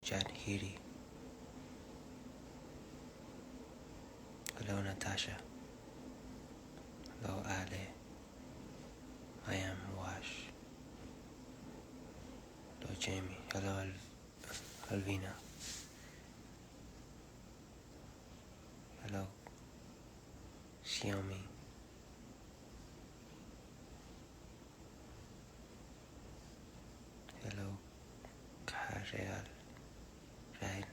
Jadhiri. Hello, Natasha. Hello, Ale. I am Wash. Hello, Jamie. Hello, Alvina. Hello, Xiaomi. Hello, Karel. Karel.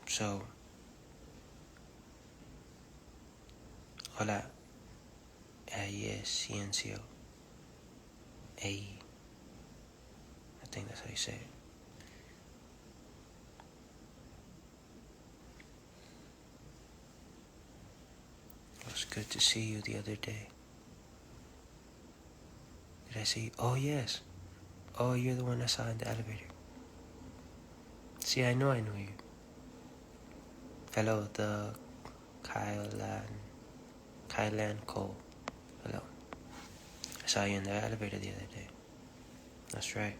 So, hola, yes, Ciencio. I think that's how you say it. It was good to see you the other day. Did I see you? Oh, yes. Oh, you're the one I saw in the elevator. See, I knew you. Hello, the Kylan Cole. Hello. I saw you in the elevator the other day. That's right.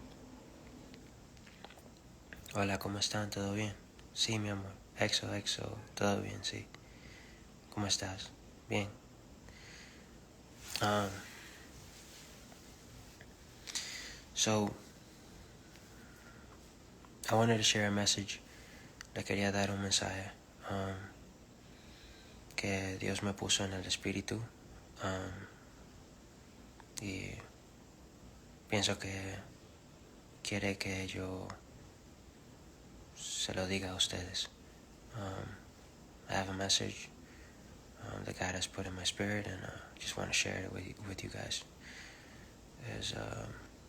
Hola, ¿cómo están? ¿Todo bien? Sí, mi amor. Exo. Todo bien, sí. ¿Cómo estás? Bien. So, I wanted to share a message. Le quería dar un mensaje que Dios me puso en el espíritu. Y pienso que quiere que yo se lo diga a ustedes. I have a message that God has put in my spirit, and I just want to share it with you guys.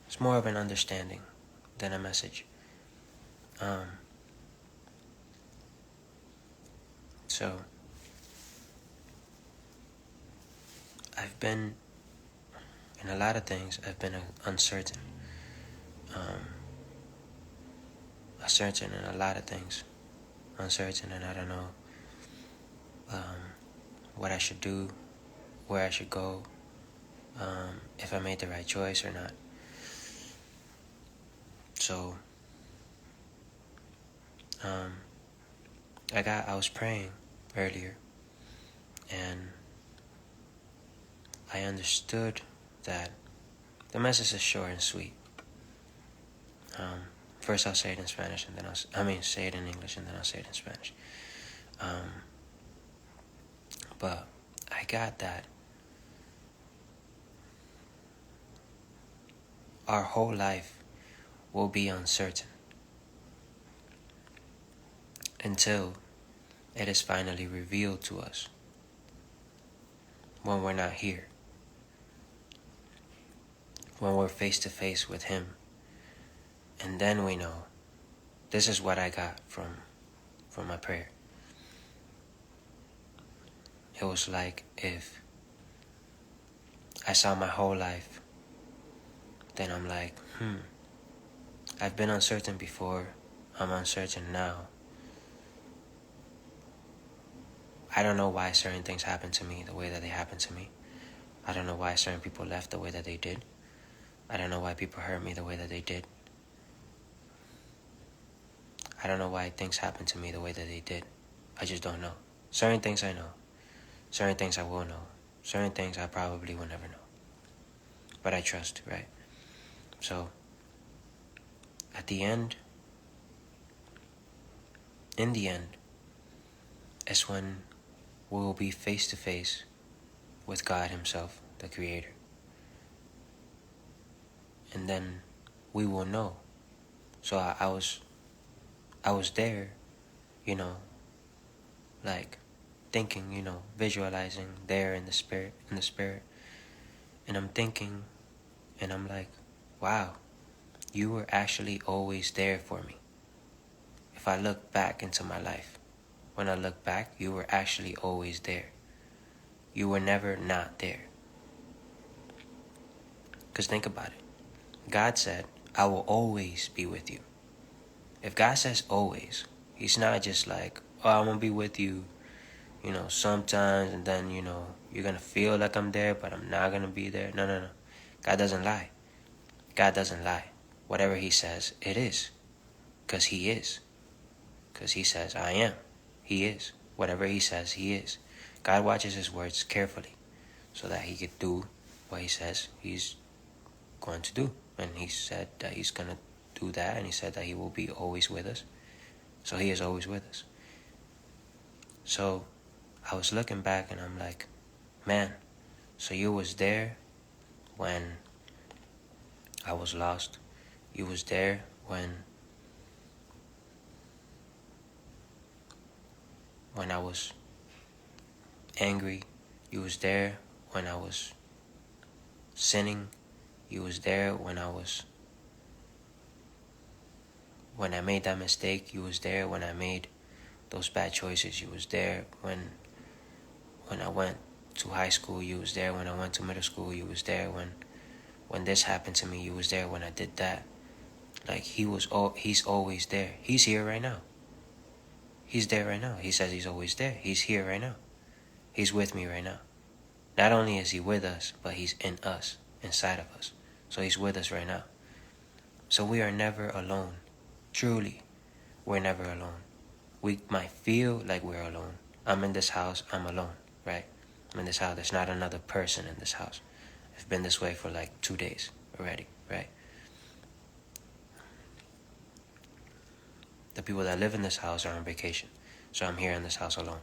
It's more of an understanding than a message. So, I've been, in a lot of things, I've been uncertain. Uncertain in a lot of things. Uncertain, and I don't know what I should do, where I should go, if I made the right choice or not. So, I was praying earlier, and I understood that the message is short and sweet. First I'll say it in Spanish, and then say it in English, and then I'll say it in Spanish. But I got that our whole life will be uncertain until it is finally revealed to us when we're not here, when we're face to face with Him. And then we know. This is what I got from my prayer. It was like if I saw my whole life, then I'm like, I've been uncertain before, I'm uncertain now. I don't know why certain things happen to me the way that they happen to me. I don't know why certain people left the way that they did. I don't know why people hurt me the way that they did. I don't know why things happen to me the way that they did. I just don't know. Certain things I know. Certain things I will know. Certain things I probably will never know. But I trust, right? So, in the end, is when we will be face to face with God Himself, the Creator. And then we will know. So I was there, like thinking, visualizing there in the spirit. And I'm thinking, and I'm like, wow, you were actually always there for me. If I look back into my life, when I look back, you were actually always there. You were never not there. Because think about it. God said, I will always be with you. If God says always, He's not just like, oh, I'm gonna be with you, sometimes, and then, you're gonna feel like I'm there, but I'm not gonna be there. No, no, no. God doesn't lie. God doesn't lie. Whatever he says, it is. Because he is. Because he says, I am. He is. Whatever he says, he is. God watches his words carefully so that he could do what he says he's going to do. And he said that he's going to do that, and he said that he will be always with us. So he is always with us. So I was looking back and I'm like, man, so you was there when I was lost. You was there when I was angry. You was there when I was sinning. You was there when I made that mistake. You was there when I made those bad choices. You was there when I went to high school. You was there when I went to middle school. You was there when this happened to me. You was there when I did that. Like, he's always there. He's here right now. He's there right now. He says he's always there. He's here right now. He's with me right now. Not only is he with us, but he's in us, inside of us. So he's with us right now. So we are never alone. Truly, we're never alone. We might feel like we're alone. I'm in this house, I'm alone, right? I'm in this house, there's not another person in this house. I've been this way for like 2 days already, right? The people that live in this house are on vacation. So I'm here in this house alone.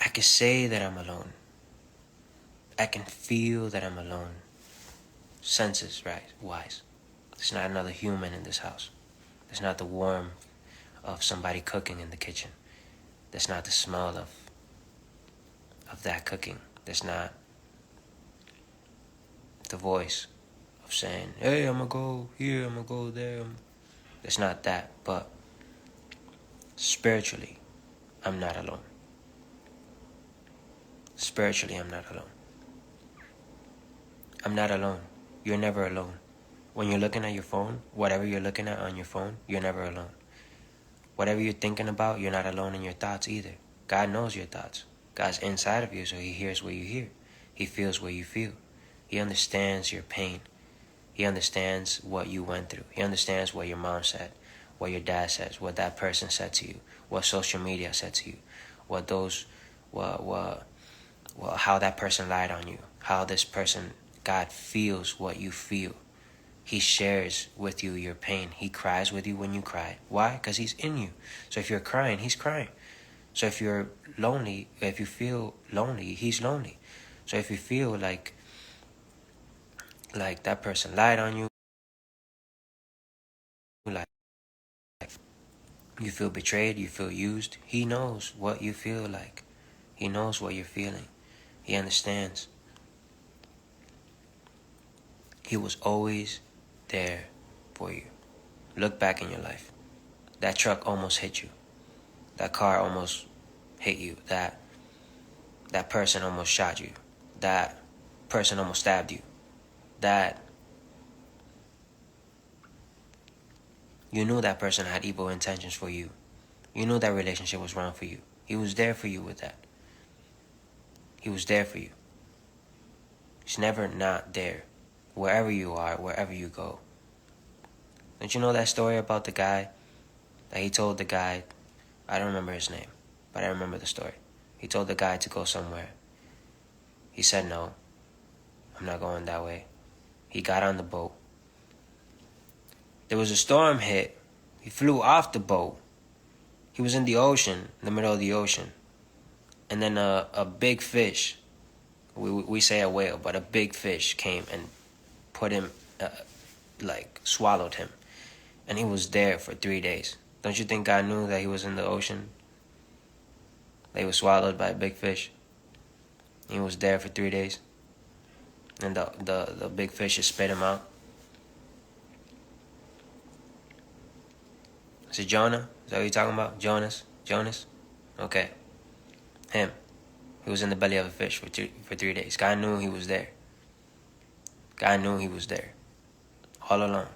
I can say that I'm alone. I can feel that I'm alone. Senses, right, wise. There's not another human in this house. There's not the warmth of somebody cooking in the kitchen. There's not the smell of that cooking. There's not the voice of saying, hey, I'm gonna go here, I'm gonna go there. There's not that, but spiritually, I'm not alone. Spiritually, I'm not alone. I'm not alone. You're never alone. When you're looking at your phone, whatever you're looking at on your phone, you're never alone. Whatever you're thinking about, you're not alone in your thoughts either. God knows your thoughts. God's inside of you, so he hears what you hear. He feels what you feel. He understands your pain. He understands what you went through. He understands what your mom said, what your dad says, what that person said to you, what social media said to you, how that person lied on you, how this person, God feels what you feel. He shares with you your pain. He cries with you when you cry. Why? Because he's in you. So if you're crying, he's crying. So if you're lonely, if you feel lonely, he's lonely. So if you feel like that person lied on you, like you feel betrayed, you feel used, he knows what you feel like. He knows what you're feeling. He understands. He was always there for you. Look back in your life. That truck almost hit you. That car almost hit you. That person almost shot you. That person almost stabbed you. That you knew that person had evil intentions for you. You knew that relationship was wrong for you. He was there for you with that. He was there for you. He's never not there. Wherever you are, wherever you go. Don't you know that story about the guy that he told the guy, I don't remember his name, but I remember the story. He told the guy to go somewhere. He said, no, I'm not going that way. He got on the boat. There was a storm hit. He flew off the boat. He was in the ocean, in the middle of the ocean. And then a big fish, we say a whale, but a big fish came and put him, swallowed him. And he was there for 3 days. Don't you think God knew that he was in the ocean? That he was swallowed by a big fish? He was there for 3 days. And the big fish just spit him out. Is it Jonah? Is that what you're talking about? Jonas? Okay. Him. He was in the belly of a fish for 3 days. God knew he was there. God knew he was there. All along.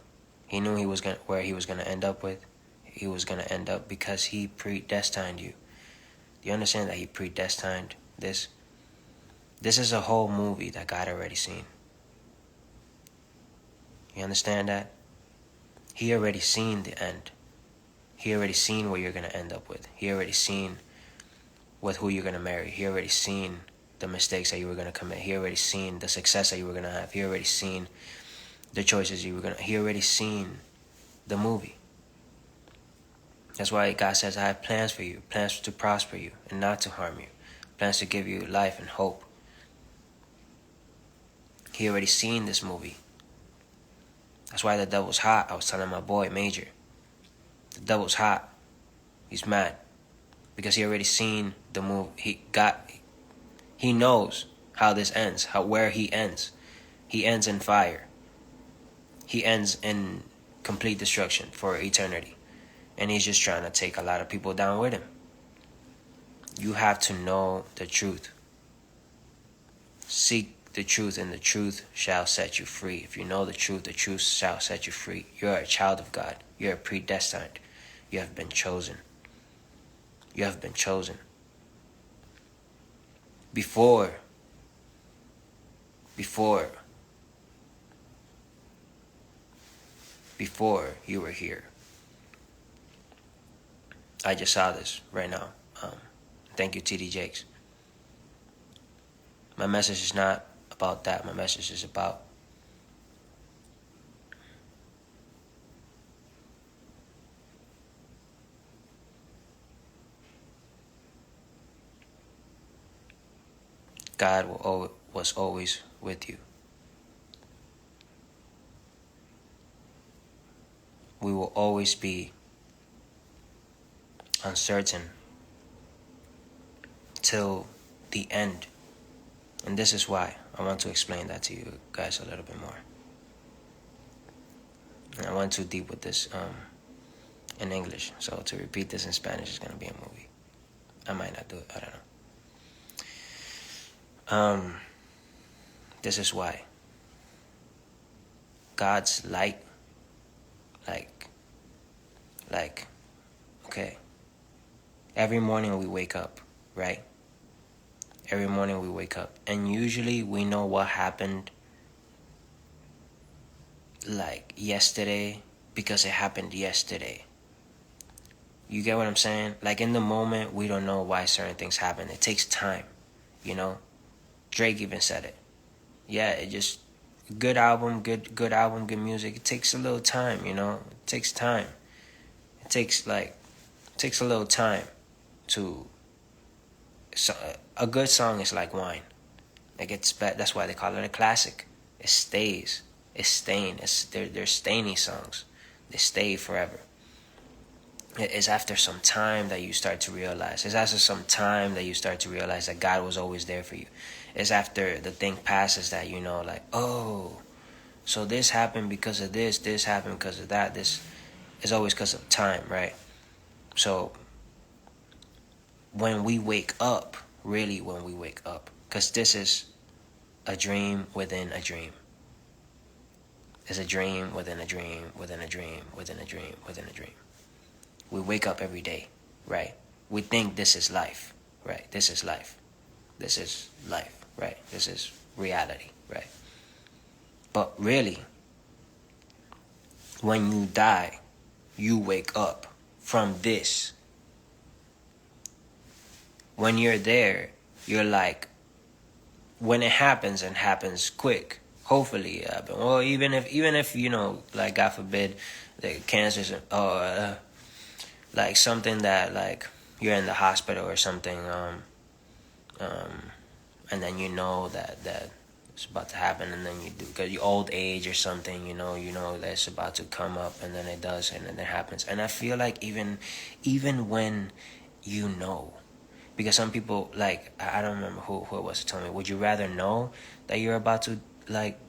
He knew where he was gonna end up with. he was going to end up because he predestined you. Do you understand that he predestined this? This is a whole movie that God already seen. You understand that? He already seen the end. He already seen what you're going to end up with. He already seen with who you're going to marry. He already seen the mistakes that you were going to commit. He already seen the success that you were going to have. He already seen the choices you were going to. He already seen the movie. That's why God says, I have plans for you, plans to prosper you and not to harm you, plans to give you life and hope. He already seen this movie. That's why the devil's hot. I was telling my boy, Major, the devil's hot. He's mad because he already seen the movie. He knows how this ends, where he ends. He ends in fire. He ends in complete destruction for eternity. And he's just trying to take a lot of people down with him. You have to know the truth. Seek the truth, and the truth shall set you free. If you know the truth shall set you free. You're a child of God. You're predestined. You have been chosen. You have been chosen. Before you were here. I just saw this right now. Thank you, TD Jakes. My message is not about that. My message is about God was always with you. We will always be uncertain till the end. And this is why I want to explain that to you guys a little bit more. And I went too deep with this in English, so to repeat this in Spanish is going to be a movie. I might not do it, I don't know. This is why God's light, okay, every morning we wake up, right? Every morning we wake up, and usually we know what happened like yesterday because it happened yesterday. You get what I'm saying? Like in the moment, we don't know why certain things happen. It takes time, you know? Drake even said it. Yeah, it just, good album, good music. It takes a little time, you know? It takes time. It takes a little time to, so, a good song is like wine. It gets better. That's why they call it a classic. It stays. It's staying. They're stainy songs. They stay forever. It's after some time that you start to realize. It's after some time that you start to realize that God was always there for you. It's after the thing passes that you know, like, oh, so this happened because of this. This happened because of that. This is always because of time, right? So when we wake up, really when we wake up, because this is a dream within a dream. It's a dream within a dream, within a dream, within a dream, within a dream. We wake up every day, right? We think this is life, right? This is life. This is life, right? This is reality, right? But really, when you die, you wake up from this. When you're there, you're like, when it happens and happens quick, hopefully it happens. Well, even if you know, like God forbid, the cancer's like something that like you're in the hospital or something, and then you know that it's about to happen, and then you do because you old age or something, you know that it's about to come up, and then it does, and then it happens. And I feel like even when you know, because some people, like, I don't remember who it was who told me, would you rather know that you're about to like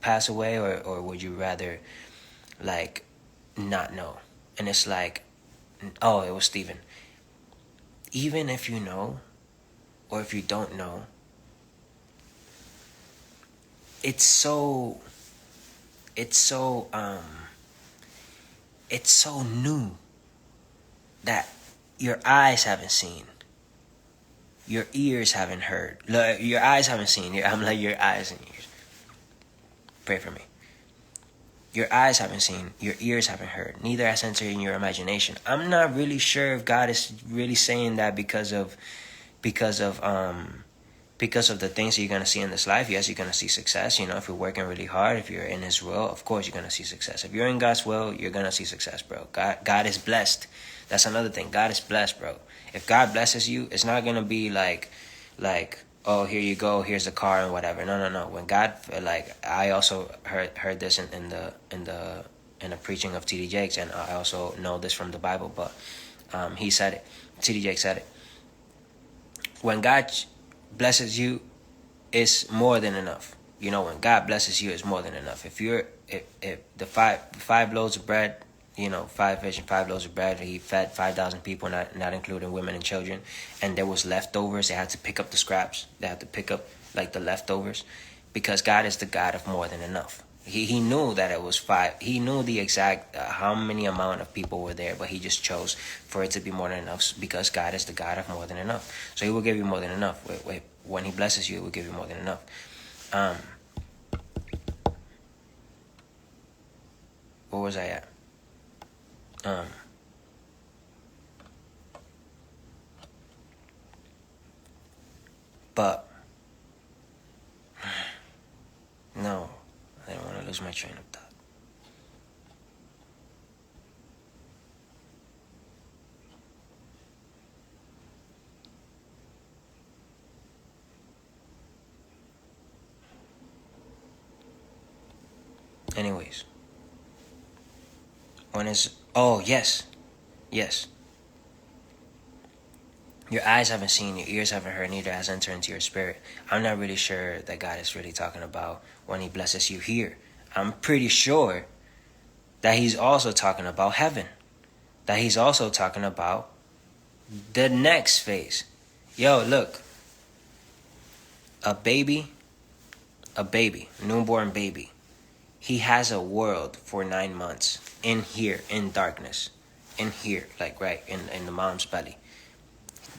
pass away, or would you rather like not know? And it's like, oh, it was Steven. Even if you know, or if you don't know, it's so new. that your eyes haven't seen, your ears haven't heard. Look, your eyes haven't seen. I'm like, your eyes and ears. Pray for me. Your eyes haven't seen, your ears haven't heard, neither has entered in your imagination. I'm not really sure if God is really saying that because of the things that you're gonna see in this life. Yes, you're gonna see success. If you're working really hard, if you're in His will, of course you're gonna see success. If you're in God's will, you're gonna see success, bro. God is blessed. That's another thing. God is blessed, bro. If God blesses you, it's not gonna be like, oh, here you go, here's a car and whatever. No. When God, I also heard this in the preaching of T.D. Jakes, and I also know this from the Bible, but he said it. T.D. Jakes said it. When God blesses you, it's more than enough. When God blesses you, it's more than enough. If the five loaves of bread, 5 fish and 5 loaves of bread, He fed 5,000 people, not including women and children, and there was leftovers. They had to pick up the scraps. They had to pick up the leftovers, because God is the God of more than enough. He knew that it was 5. He knew the exact how many amount of people were there, but He just chose for it to be more than enough, because God is the God of more than enough. So He will give you more than enough. When He blesses you, He will give you more than enough. Where was I at? But no, I don't want to lose my train of thought. Anyways, yes. Your eyes haven't seen, your ears haven't heard, neither has entered into your spirit. I'm not really sure that God is really talking about when He blesses you here. I'm pretty sure that He's also talking about heaven. That He's also talking about the next phase. Yo, look. A newborn baby. He has a world for 9 months in here, in darkness. In here, right in the mom's belly.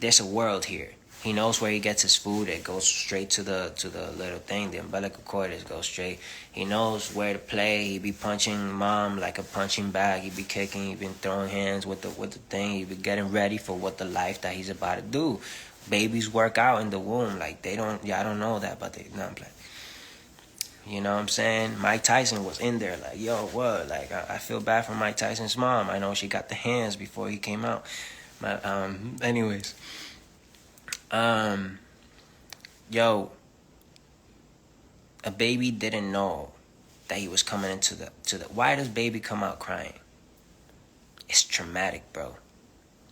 There's a world here. He knows where he gets his food. It goes straight to the little thing. The umbilical cord goes straight. He knows where to play. He be punching mom like a punching bag. He be kicking. He been throwing hands with the thing. He be getting ready for what the life that he's about to do. Babies work out in the womb. I don't know that, but I'm playing. You know what I'm saying? Mike Tyson was in there. Yo, what? I feel bad for Mike Tyson's mom. I know she got the hands before he came out. Anyways. Yo, a baby didn't know that he was coming into the why does baby come out crying? It's traumatic, bro.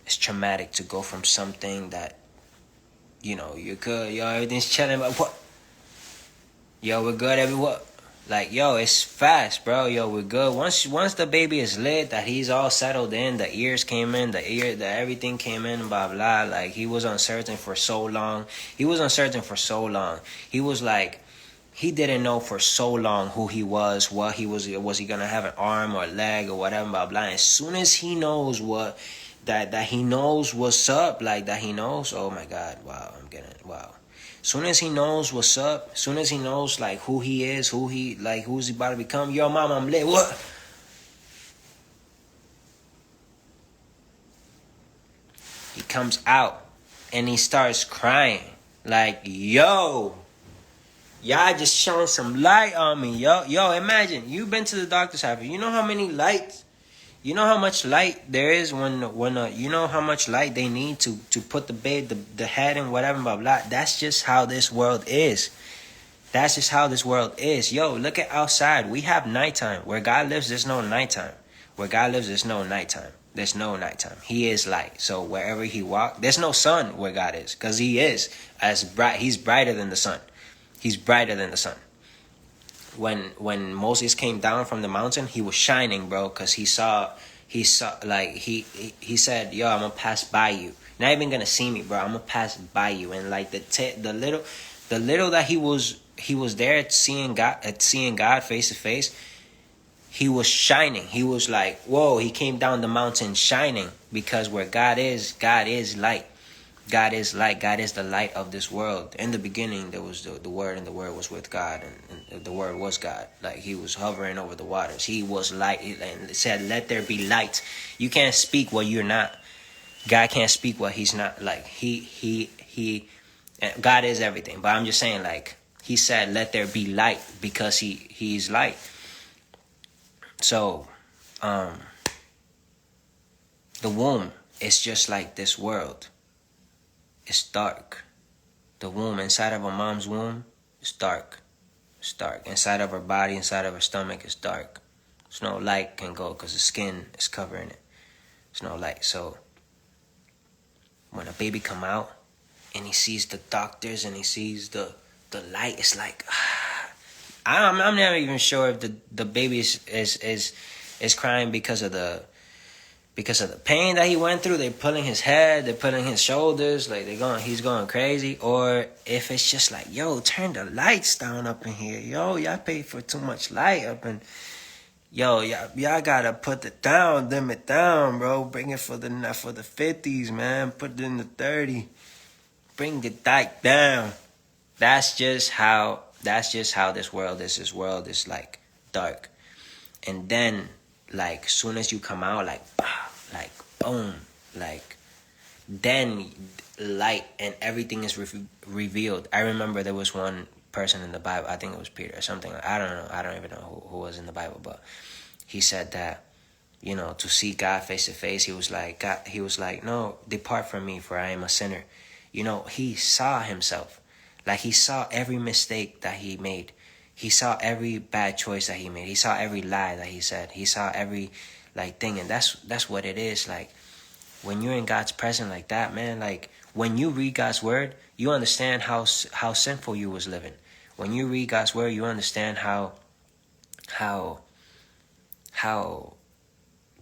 It's traumatic to go from something that, you're good, yo, everything's chilling, but what? Yo, we're good, everyone. Yo, it's fast, bro. Yo, we're good. Once the baby is lit, that he's all settled in, the ears came in, the everything came in, blah, blah. He was uncertain for so long. He was he didn't know for so long who he was, what he was he going to have an arm or a leg or whatever, blah, blah. As soon as he knows that he knows what's up, that he knows, oh my God, wow. Soon as he knows what's up, soon as he knows who he is, who's he about to become, yo, mom, I'm lit. What? He comes out and he starts crying. Yo, y'all just shone some light on me. Yo, imagine you've been to the doctor's office. You know how many lights? You know how much light there is when you know how much light they need to put the head and whatever, blah, blah. That's just how this world is. That's just how this world is. Yo, look at outside. We have nighttime. Where God lives, there's no nighttime. Where God lives, there's no nighttime. There's no nighttime. He is light. So wherever He walks, there's no sun where God is, because He is as bright. He's brighter than the sun. He's brighter than the sun. When Moses came down from the mountain, he was shining, bro, because he saw he said, yo, I'm gonna pass by you. You're not even gonna see me, bro. I'm gonna pass by you. And the little that he was there seeing God face to face, he was shining. He was like, whoa, he came down the mountain shining, because where God is light. God is light. God is the light of this world. In the beginning, there was the Word, and the Word was with God, and the Word was God. Like, he was hovering over the waters. He was light, and it said, let there be light. You can't speak what you're not. God can't speak what he's not. Like, God is everything. But I'm just saying, like, he said, let there be light, because he's light. So, the womb is just like this world. It's dark. The womb, inside of a mom's womb, is dark. It's dark. Inside of her body, inside of her stomach, is dark. There's no light can go, because the skin is covering it. There's no light. So when a baby come out and he sees the doctors and he sees the light, it's like, I'm not even sure if the baby is crying because of the pain that he went through. They're pulling his head, they're pulling his shoulders, like he's going crazy, or if it's just like, yo, turn the lights down up in here, yo, y'all pay for too much light up, and yo, y'all gotta put it down, dim it down, bro. Bring it for the 50s, man. Put it in the 30. Bring the light down. That's just how this world is. This world is like dark, and then like soon as you come out, like boom, like then light and everything is revealed. I remember there was one person in the Bible, I think it was Peter or something. I don't know. I don't even know who was in the Bible, but he said that, you know, to see God face to face, he was like, no, depart from me, for I am a sinner. You know, he saw himself. Like, he saw every mistake that he made. He saw every bad choice that he made. He saw every lie that he said. He saw every like thing, and that's what it is. Like, when you're in God's presence like that, man, like when you read God's word, you understand how sinful you was living. When you read God's word, you understand how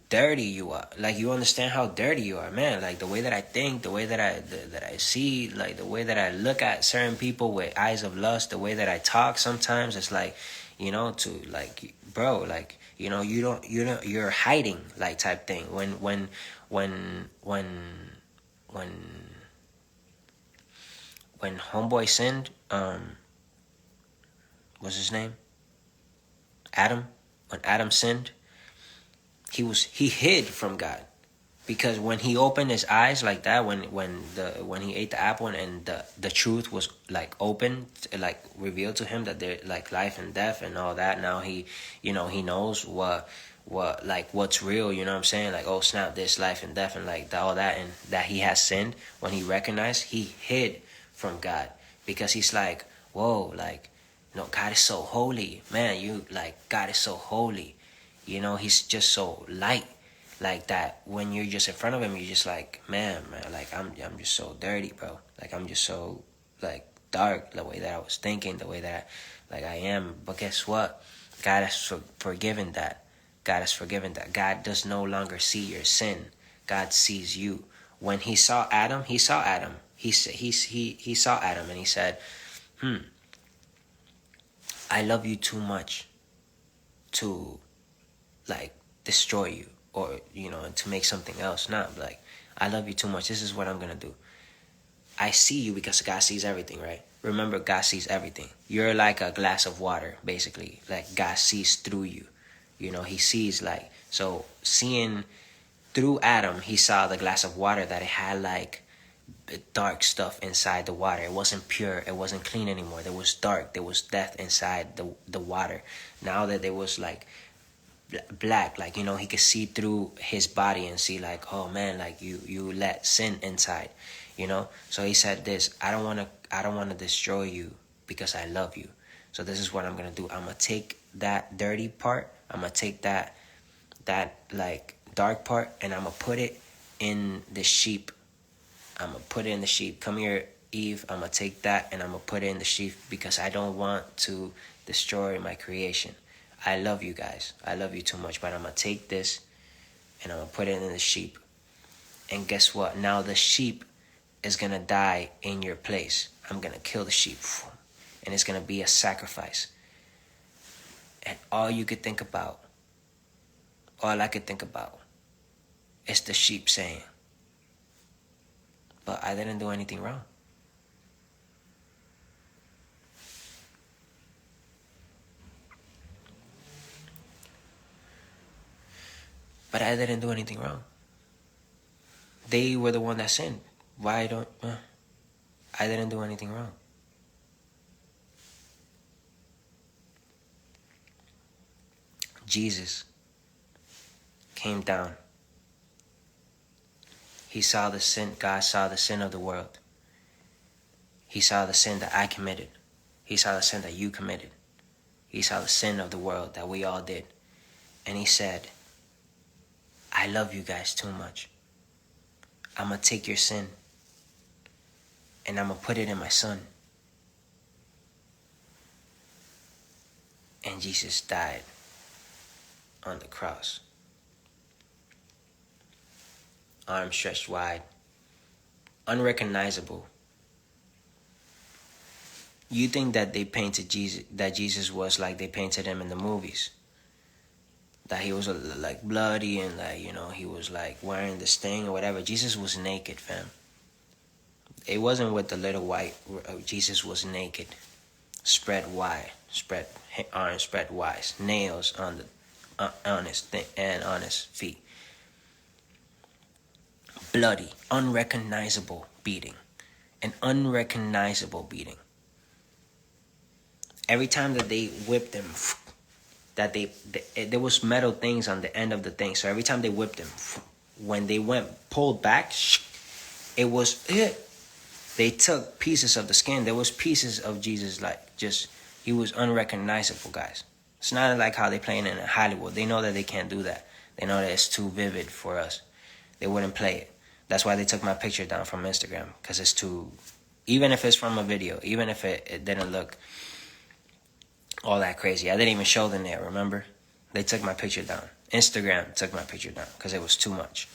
dirty you are. Like, you understand how dirty you are, man. Like, the way that I think, the way that I see, like the way that I look at certain people with eyes of lust, the way that I talk sometimes, it's like, you know, to like, bro, like, you know, you're hiding, like, type thing. When homeboy sinned, what's his name? Adam. When Adam sinned, he hid from God, because when he opened his eyes like that, when he ate the apple, and the truth was like open, like revealed to him, that there like life and death and all that. Now he, you know, he knows what like what's real. You know what I'm saying? Like, oh snap, this life and death and like all that, and that he has sinned. When he recognized, he hid from God, because he's like, whoa, like, no, God is so holy, man. You like, God is so holy. You know, he's just so light, like that. When you're just in front of him, you're just like, man, like I'm just so dirty, bro. Like, I'm just so like dark, the way that I was thinking, the way that like I am. But guess what? God has forgiven that. God has forgiven that. God does no longer see your sin. God sees you. When he saw Adam, he saw Adam. He saw Adam, and he said, I love you too much to like destroy you, or, you know, to make something else. Not like, I love you too much. This is what I'm gonna do. I see you, because God sees everything, right? Remember, God sees everything. You're like a glass of water, basically. Like, God sees through you. You know, he sees, like, so seeing through Adam, he saw the glass of water, that it had like dark stuff inside the water. It wasn't pure. It wasn't clean anymore. There was dark. There was death inside the water. Now that there was like black, like, you know, he could see through his body and see like, oh man, like you let sin inside, you know. So he said this, I don't want to destroy you, because I love you. So this is what I'm gonna do. I'm gonna take that dirty part, I'm gonna take that like dark part, and I'm gonna put it in the sheep. I'm gonna put it in the sheep. Come here, Eve. I'm gonna take that and I'm gonna put it in the sheep, because I don't want to destroy my creation. I love you guys. I love you too much, but I'm going to take this and I'm going to put it in the sheep. And guess what? Now the sheep is going to die in your place. I'm going to kill the sheep. And it's going to be a sacrifice. And all you could think about all I could think about is the sheep saying, but I didn't do anything wrong. But I didn't do anything wrong. They were the one that sinned. Why don't... I didn't do anything wrong. Jesus came down. He saw the sin. God saw the sin of the world. He saw the sin that I committed. He saw the sin that you committed. He saw the sin of the world that we all did. And he said, I love you guys too much. I'm going to take your sin and I'm going to put it in my son. And Jesus died on the cross. Arms stretched wide. Unrecognizable. You think that they painted Jesus, that Jesus was like they painted him in the movies. That he was like bloody and like, he was like wearing this thing or whatever. Jesus was naked, fam. It wasn't with the little white. Jesus was naked. Spread wide. Arms spread wide. Nails on his thing and on his feet. Bloody, unrecognizable beating. An unrecognizable beating. Every time that they whipped him, that there was metal things on the end of the thing. So every time they whipped him, when they pulled back, it was it. They took pieces of the skin. There was pieces of Jesus, he was unrecognizable, guys. It's not like how they playing in Hollywood. They know that they can't do that. They know that it's too vivid for us. They wouldn't play it. That's why they took my picture down from Instagram, because it's too, even if it's from a video, even if it didn't look all that crazy. I didn't even show them there, remember? They took my picture down. Instagram took my picture down because it was too much.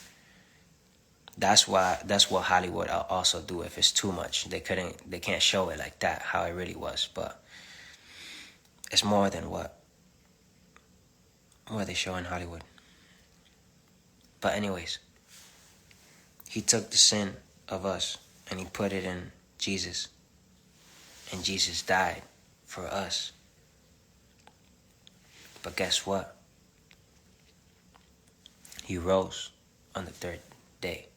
That's what Hollywood also do. If it's too much, they can't show it like that, how it really was. But it's more than what they show in Hollywood. But anyways, he took the sin of us and he put it in Jesus. And Jesus died for us. But guess what? He rose on the third day.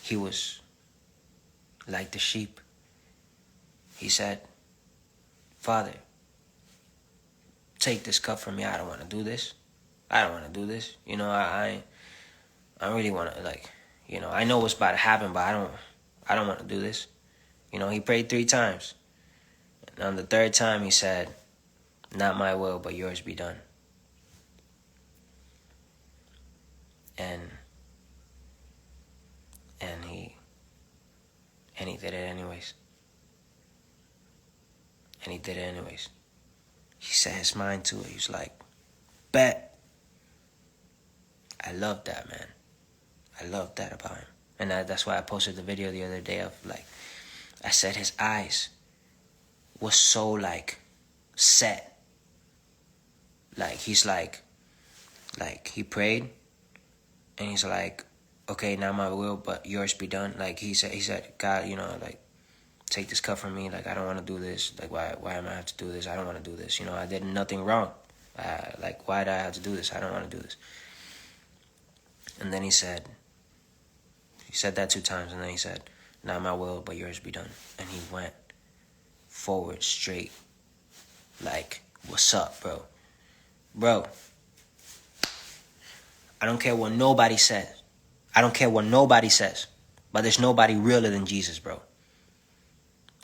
He was like the sheep. He said, Father, take this cup from me. I don't want to do this. I don't want to do this. I really want to, I know what's about to happen, but I don't want to do this. He prayed 3 times. And on the 3rd time, he said, not my will, but yours be done. And he did it anyways. And he did it anyways. He set his mind to it. He was like, bet. I love that, man. I love that about him. And that's why I posted the video the other day of I said his eyes was so set. He's he prayed and he's like, okay, not my will, but yours be done. He said, God, take this cup from me. I don't want to do this. Why am I have to do this? I don't want to do this. I did nothing wrong. Why do I have to do this? I don't want to do this. And then he said that 2 times, and then he said, not my will, but yours be done. And he went forward, straight, what's up, bro? Bro, I don't care what nobody says. I don't care what nobody says. But there's nobody realer than Jesus, bro.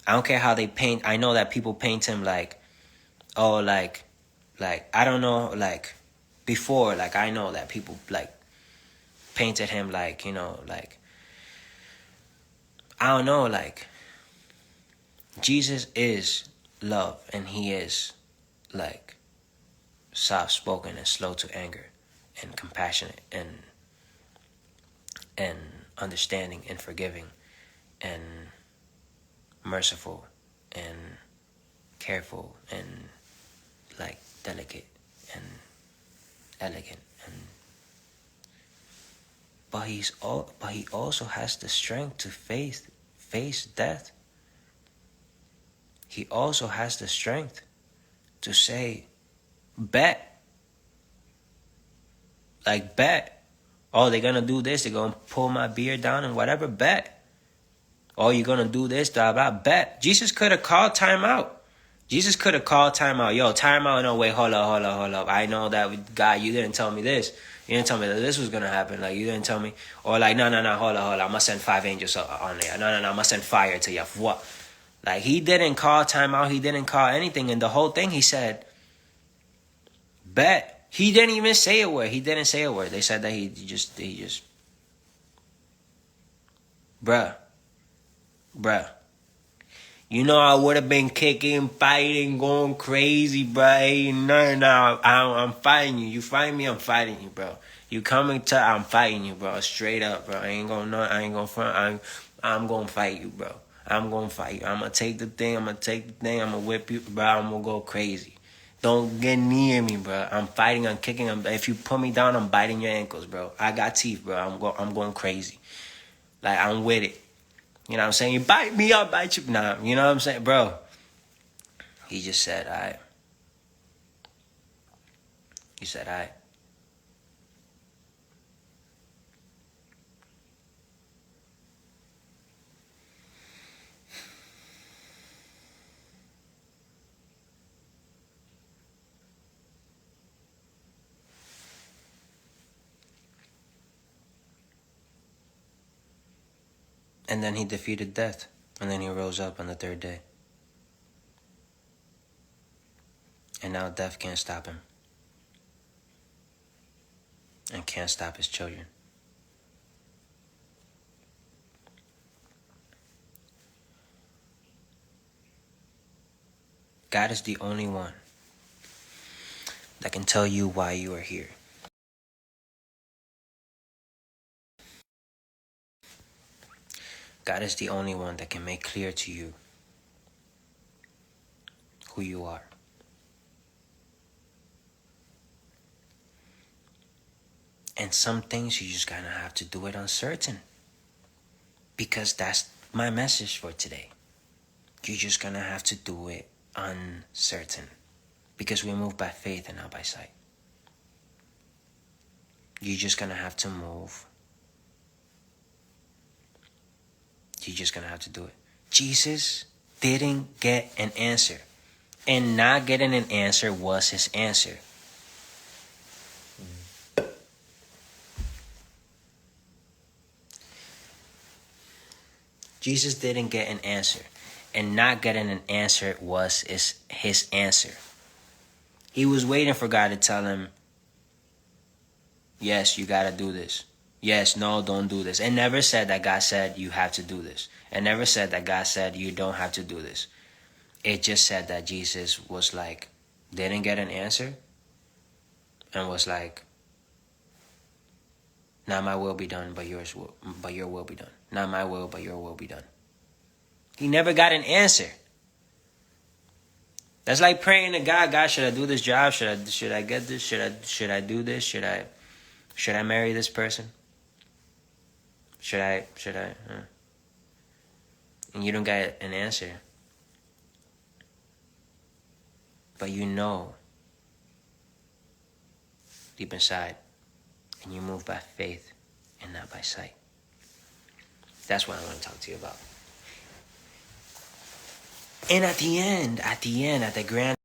I don't care how they paint. I know that people paint him I don't know, before, I know that people, painted him I don't know, Jesus is love, and he is, soft-spoken and slow to anger and compassionate and understanding and forgiving and merciful and careful and delicate and elegant but he also has the strength to face death. He also has the strength to say, bet. Like, bet. Oh, they're gonna do this, they're gonna pull my beard down and whatever, bet. Oh, you're gonna do this, blah, blah, bet. Jesus could have called timeout. Jesus could have called timeout. Yo, timeout, no, wait, hold up. I know that, God, you didn't tell me this. You didn't tell me that this was gonna happen. Like, you didn't tell me. Or like, no, hold up. I'm gonna send 5 angels on there. No, I'm gonna send fire to you. What? Like, he didn't call timeout. He didn't call anything. And the whole thing, he said, bet. He didn't even say a word. He didn't say a word. They said that he just, bruh. You know, I would have been kicking, fighting, going crazy, bro. Hey, no, I'm fighting you. You fight me, I'm fighting you, bro. You coming to, I'm fighting you, bro. Straight up, bro. I ain't gonna front. I'm gonna fight you, bro. I'm gonna fight you. I'm gonna take the thing. I'm gonna whip you, bro. I'm gonna go crazy. Don't get near me, bro. I'm fighting, I'm kicking. If you put me down, I'm biting your ankles, bro. I got teeth, bro. I'm going crazy. Like, I'm with it. You know what I'm saying? You bite me, I'll bite you. Nah, you know what I'm saying? Bro, he just said, all right. He said, all right. And then he defeated death. And then he rose up on the third day. And now death can't stop him. And can't stop his children. God is the only one that can tell you why you are here. God is the only one that can make clear to you who you are. And some things you just gotta have to do it uncertain. Because that's my message for today. You're just gonna have to do it uncertain. Because we move by faith and not by sight. You're just gonna have to move. You're just gonna have to do it. Jesus didn't get an answer. And not getting an answer was his answer. Jesus didn't get an answer. And not getting an answer was his answer. He was waiting for God to tell him, yes, you gotta do this. Yes, no, don't do this. It never said that God said you have to do this. It never said that God said you don't have to do this. It just said that Jesus was like, didn't get an answer. And was like, not my will be done, but your will be done. Not my will, but your will be done. He never got an answer. That's like praying to God. God, should I do this job? Should I get this? Should I do this? Should I marry this person? Should I? And you don't get an answer. But you know deep inside, and you move by faith and not by sight. That's what I want to talk to you about. And at the end, at the grand